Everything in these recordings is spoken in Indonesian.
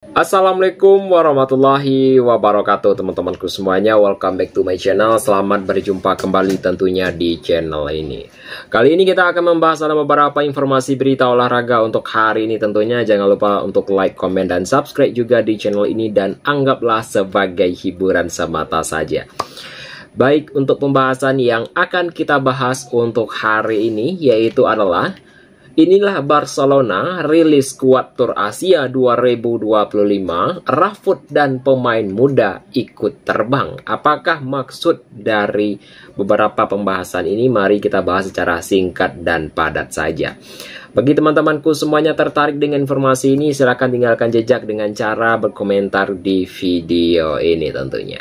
Assalamualaikum warahmatullahi wabarakatuh teman-temanku semuanya. Welcome back to my channel. Selamat berjumpa kembali tentunya di channel ini. Kali ini kita akan membahas dalam beberapa informasi berita olahraga untuk hari ini tentunya. Jangan lupa untuk like, komen, dan subscribe juga di channel ini. Dan anggaplah sebagai hiburan semata saja. Baik, untuk pembahasan yang akan kita bahas untuk hari ini yaitu adalah inilah Barcelona rilis skuad Tur Asia 2025, Rashford dan pemain muda ikut terbang. Apakah maksud dari beberapa pembahasan ini? Mari kita bahas secara singkat dan padat saja. Bagi teman-temanku semuanya tertarik dengan informasi ini, silahkan tinggalkan jejak dengan cara berkomentar di video ini tentunya.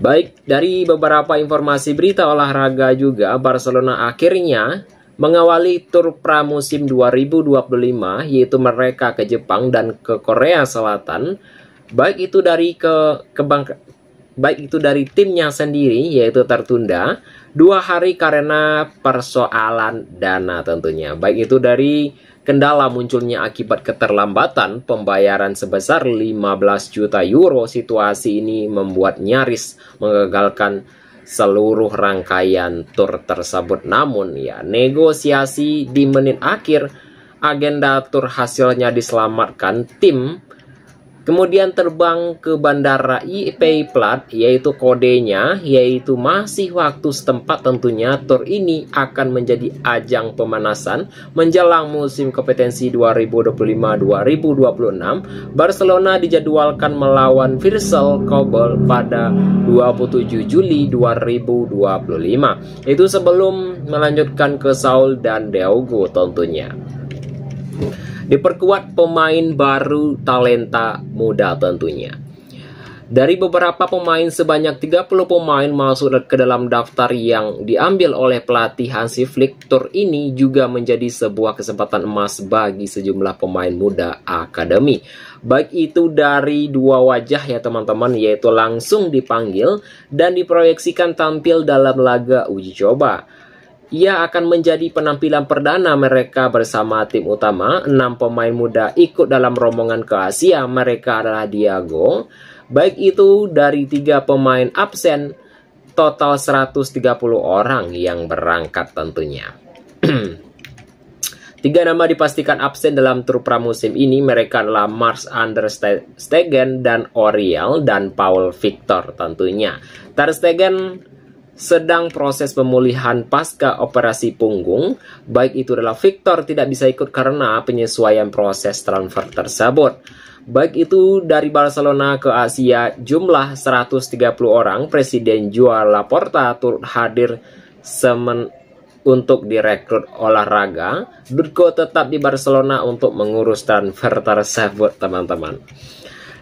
Baik, dari beberapa informasi berita olahraga juga, Barcelona akhirnya mengawali tur pramusim 2025, yaitu mereka ke Jepang dan ke Korea Selatan, baik itu dari timnya sendiri, yaitu tertunda 2 hari karena persoalan dana tentunya. Baik itu dari kendala munculnya akibat keterlambatan pembayaran sebesar 15 juta euro. Situasi ini membuat nyaris mengagalkan seluruh rangkaian tur tersebut. Namun ya, negosiasi di menit akhir agenda tur hasilnya diselamatkan. Tim kemudian terbang ke bandara IP Plat, yaitu kodenya, yaitu masih waktu setempat tentunya. Tur ini akan menjadi ajang pemanasan menjelang musim kompetensi 2025-2026. Barcelona dijadwalkan melawan Vissel Kobe pada 27 Juli 2025. Itu sebelum melanjutkan ke Seoul dan Daegu tentunya. Diperkuat pemain baru talenta muda tentunya. Dari beberapa pemain, sebanyak 30 pemain masuk ke dalam daftar yang diambil oleh pelatih Hansi Flick. Tur ini juga menjadi sebuah kesempatan emas bagi sejumlah pemain muda akademi. Baik itu dari 2 wajah ya teman-teman, yaitu langsung dipanggil dan diproyeksikan tampil dalam laga uji coba. Ia akan menjadi penampilan perdana mereka bersama tim utama. 6 pemain muda ikut dalam rombongan ke Asia. Mereka adalah Diego. Baik itu dari 3 pemain absen, total 130 orang yang berangkat tentunya. 3 nama dipastikan absen dalam tur pramusim ini. Mereka adalah Marc-Andre ter Stegen dan Aurier dan Paul Victor tentunya. Ter Stegen sedang proses pemulihan pasca operasi punggung. Baik itu adalah Victor tidak bisa ikut karena penyesuaian proses transfer tersebut. Baik itu dari Barcelona ke Asia, jumlah 130 orang. Presiden Joan Laporta turut hadir untuk direkrut olahraga. Dutko tetap di Barcelona untuk mengurus transfer tersebut teman-teman.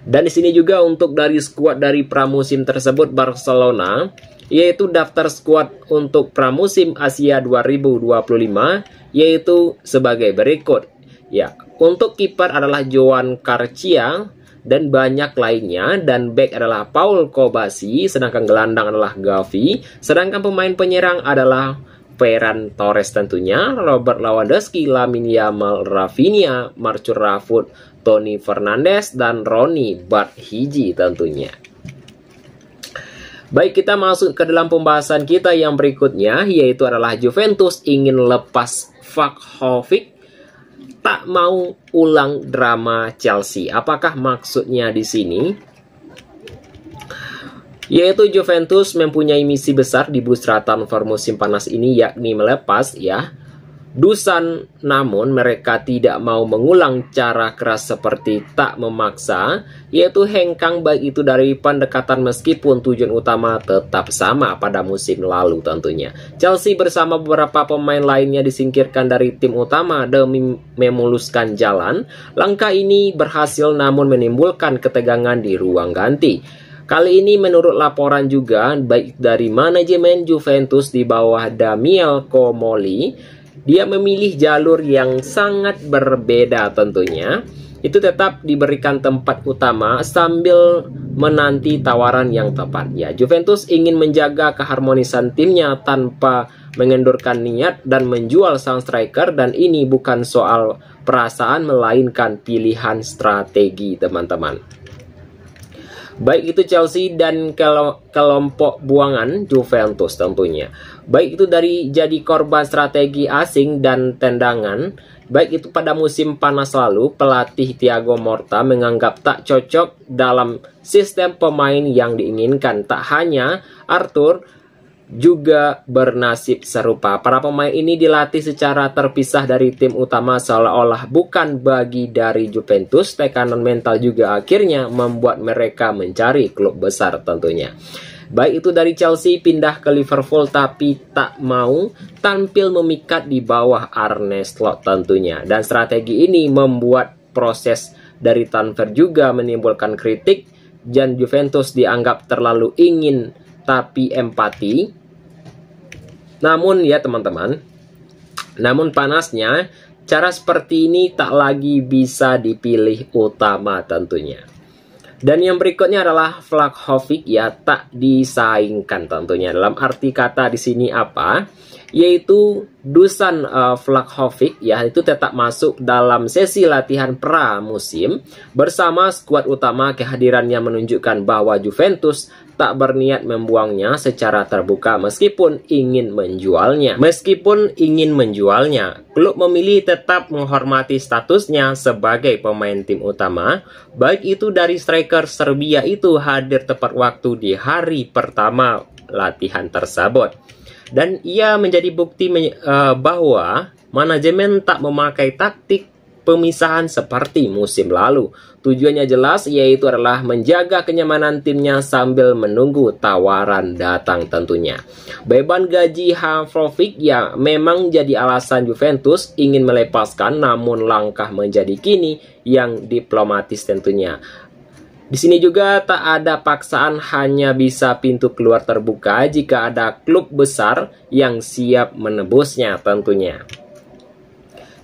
Dan di sini juga untuk dari skuad dari pramusim tersebut Barcelona, yaitu daftar skuad untuk pramusim Asia 2025 yaitu sebagai berikut. Ya, untuk kiper adalah Joan Garcia dan banyak lainnya, dan back adalah Paul Kobasi, sedangkan gelandang adalah Gavi, sedangkan pemain penyerang adalah Ferran Torres tentunya, Robert Lewandowski, Lamine Yamal, Rafinha, Marcus Rashford, Toni Fernandes, dan Ronny Bathiji tentunya. Baik, kita masuk ke dalam pembahasan kita yang berikutnya, yaitu adalah Juventus ingin lepas Vlahovic, tak mau ulang drama Chelsea. Apakah maksudnya di sini? Yaitu Juventus mempunyai misi besar di bursa transfer musim panas ini, yakni melepas Dusan, namun mereka tidak mau mengulang cara keras seperti tak memaksa, yaitu hengkang baik itu dari pendekatan meskipun tujuan utama tetap sama pada musim lalu tentunya. Chelsea bersama beberapa pemain lainnya disingkirkan dari tim utama demi memuluskan jalan. Langkah ini berhasil namun menimbulkan ketegangan di ruang ganti. Kali ini menurut laporan juga baik dari manajemen Juventus di bawah Daniel Comolli, dia memilih jalur yang sangat berbeda tentunya. Itu tetap diberikan tempat utama sambil menanti tawaran yang tepat. Ya, Juventus ingin menjaga keharmonisan timnya tanpa mengendurkan niat dan menjual sang striker, dan ini bukan soal perasaan melainkan pilihan strategi, teman-teman. Baik itu Chelsea dan kelompok buangan Juventus tentunya. Baik itu dari jadi korban strategi asing dan tendangan. Baik itu pada musim panas lalu, pelatih Thiago Motta menganggap tak cocok dalam sistem pemain yang diinginkan. Tak hanya Arthur juga bernasib serupa. Para pemain ini dilatih secara terpisah dari tim utama seolah-olah bukan bagi dari Juventus. Tekanan mental juga akhirnya membuat mereka mencari klub besar tentunya. Baik itu dari Chelsea pindah ke Liverpool tapi tak mau tampil memikat di bawah Arne Slot tentunya. Dan strategi ini membuat proses dari transfer juga menimbulkan kritik, dan Juventus dianggap terlalu ingin tapi empati. Namun ya teman-teman, namun panasnya cara seperti ini tak lagi bisa dipilih utama tentunya. Dan yang berikutnya adalah Vlahovic, ya tak disaingkan tentunya. Dalam arti kata di sini apa? Yaitu Dusan Vlahovic ya itu tetap masuk dalam sesi latihan pramusim bersama skuad utama. Kehadirannya menunjukkan bahwa Juventus tak berniat membuangnya secara terbuka meskipun ingin menjualnya. Klub memilih tetap menghormati statusnya sebagai pemain tim utama. Baik itu dari striker Serbia itu hadir tepat waktu di hari pertama latihan tersebut. Dan ia menjadi bukti bahwa manajemen tak memakai taktik pemisahan seperti musim lalu. Tujuannya jelas, yaitu adalah menjaga kenyamanan timnya sambil menunggu tawaran datang tentunya. Beban gaji Vlahovic ya memang jadi alasan Juventus ingin melepaskan, namun langkah menjadi kini yang diplomatis tentunya. Di sini juga tak ada paksaan, hanya bisa pintu keluar terbuka jika ada klub besar yang siap menebusnya tentunya.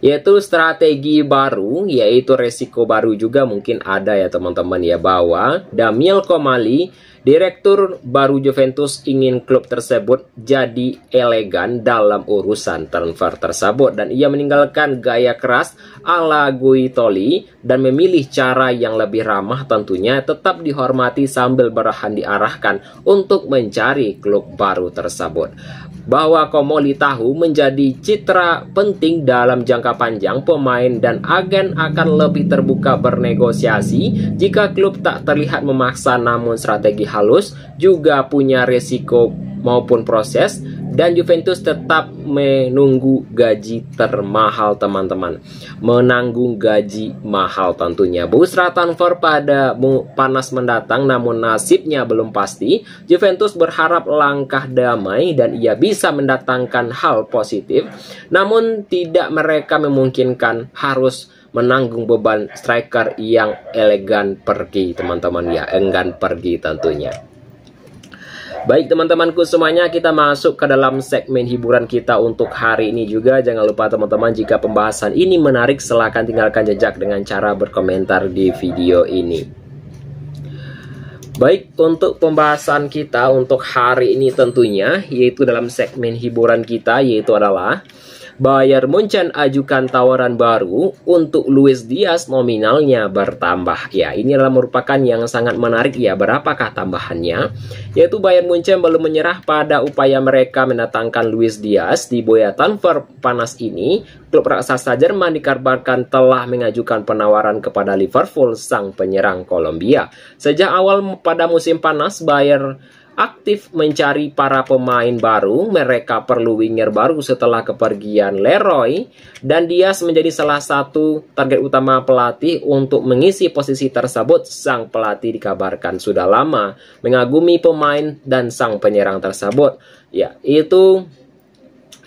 Yaitu strategi baru, yaitu resiko baru juga mungkin ada ya teman-teman ya, bahwa Damian Comali, direktur baru Juventus, ingin klub tersebut jadi elegan dalam urusan transfer tersebut, dan ia meninggalkan gaya keras ala Guitoli dan memilih cara yang lebih ramah tentunya, tetap dihormati sambil berhan diarahkan untuk mencari klub baru tersebut. Bahwa Comoli tahu menjadi citra penting dalam jangka panjang, pemain dan agen akan lebih terbuka bernegosiasi jika klub tak terlihat memaksa, namun strategi halus juga punya resiko maupun proses, dan Juventus tetap menunggu gaji termahal teman-teman, menanggung gaji mahal tentunya. Bursa transfer pada panas mendatang, namun nasibnya belum pasti. Juventus berharap langkah damai dan ia bisa mendatangkan hal positif, namun tidak mereka memungkinkan harus menanggung beban striker yang elegan pergi teman-teman ya, enggan pergi tentunya. Baik teman-temanku semuanya, kita masuk ke dalam segmen hiburan kita untuk hari ini juga. Jangan lupa teman-teman, jika pembahasan ini menarik silahkan tinggalkan jejak dengan cara berkomentar di video ini. Baik, untuk pembahasan kita untuk hari ini tentunya, yaitu dalam segmen hiburan kita, yaitu adalah Bayern Munchen ajukan tawaran baru untuk Luis Diaz, nominalnya bertambah. Ya, ini adalah merupakan yang sangat menarik ya. Berapakah tambahannya? Yaitu Bayern Munchen belum menyerah pada upaya mereka mendatangkan Luis Diaz. Di bola transfer panas ini, klub raksasa Jerman dikabarkan telah mengajukan penawaran kepada Liverpool, sang penyerang Kolombia. Sejak awal pada musim panas, Bayern aktif mencari para pemain baru. Mereka perlu winger baru setelah kepergian Leroy, dan Diaz menjadi salah satu target utama pelatih untuk mengisi posisi tersebut. Sang pelatih dikabarkan sudah lama mengagumi pemain dan sang penyerang tersebut. Ya, itu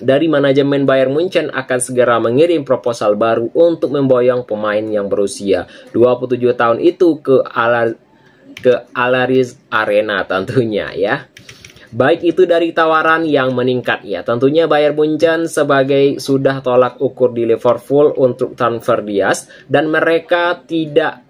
dari manajemen Bayern Munchen akan segera mengirim proposal baru untuk memboyong pemain yang berusia 27 tahun itu ke Allianz Arena tentunya ya. Baik itu dari tawaran yang meningkat ya. Tentunya Bayern Munchen sebagai sudah tolak ukur di Liverpool untuk transfer Diaz, dan mereka tidak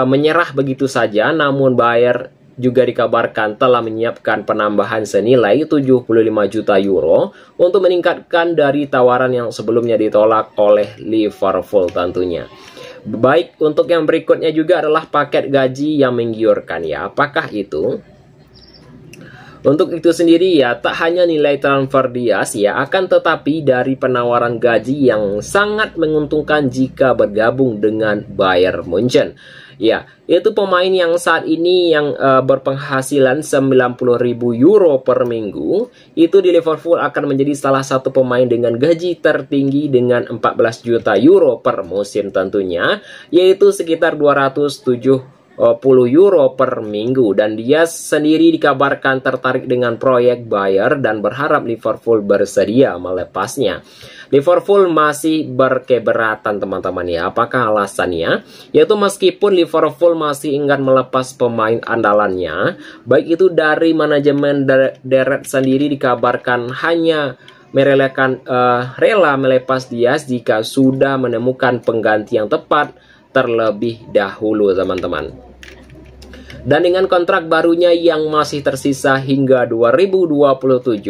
menyerah begitu saja. Namun Bayern juga dikabarkan telah menyiapkan penambahan senilai 75 juta euro untuk meningkatkan dari tawaran yang sebelumnya ditolak oleh Liverpool tentunya. Baik, untuk yang berikutnya juga adalah paket gaji yang menggiurkan ya. Apakah itu? Untuk itu sendiri ya, tak hanya nilai transfer Dias ya, akan tetapi dari penawaran gaji yang sangat menguntungkan jika bergabung dengan Bayern Munchen. Ya, itu pemain yang saat ini yang berpenghasilan 90.000 euro per minggu, itu di Liverpool akan menjadi salah satu pemain dengan gaji tertinggi dengan 14 juta euro per musim tentunya, yaitu sekitar 270 euro per minggu. Dan dia sendiri dikabarkan tertarik dengan proyek Bayer dan berharap Liverpool bersedia melepasnya. Liverpool masih berkeberatan teman-teman ya. Apakah alasannya? Yaitu meskipun Liverpool masih enggan melepas pemain andalannya, baik itu dari manajemen Deret sendiri dikabarkan hanya rela melepas Dias jika sudah menemukan pengganti yang tepat terlebih dahulu teman-teman. Dan dengan kontrak barunya yang masih tersisa hingga 2027,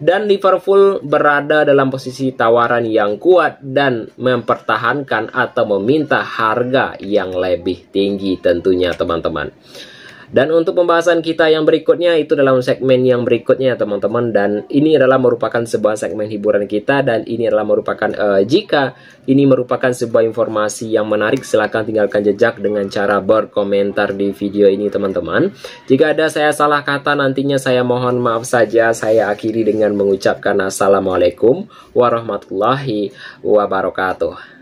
dan Liverpool berada dalam posisi tawaran yang kuat dan mempertahankan atau meminta harga yang lebih tinggi tentunya teman-teman. Dan untuk pembahasan kita yang berikutnya itu dalam segmen yang berikutnya teman-teman. Dan ini adalah merupakan sebuah segmen hiburan kita. Dan ini adalah merupakan jika ini merupakan sebuah informasi yang menarik, silahkan tinggalkan jejak dengan cara berkomentar di video ini teman-teman. Jika ada saya salah kata nantinya saya mohon maaf saja. Saya akhiri dengan mengucapkan assalamualaikum warahmatullahi wabarakatuh.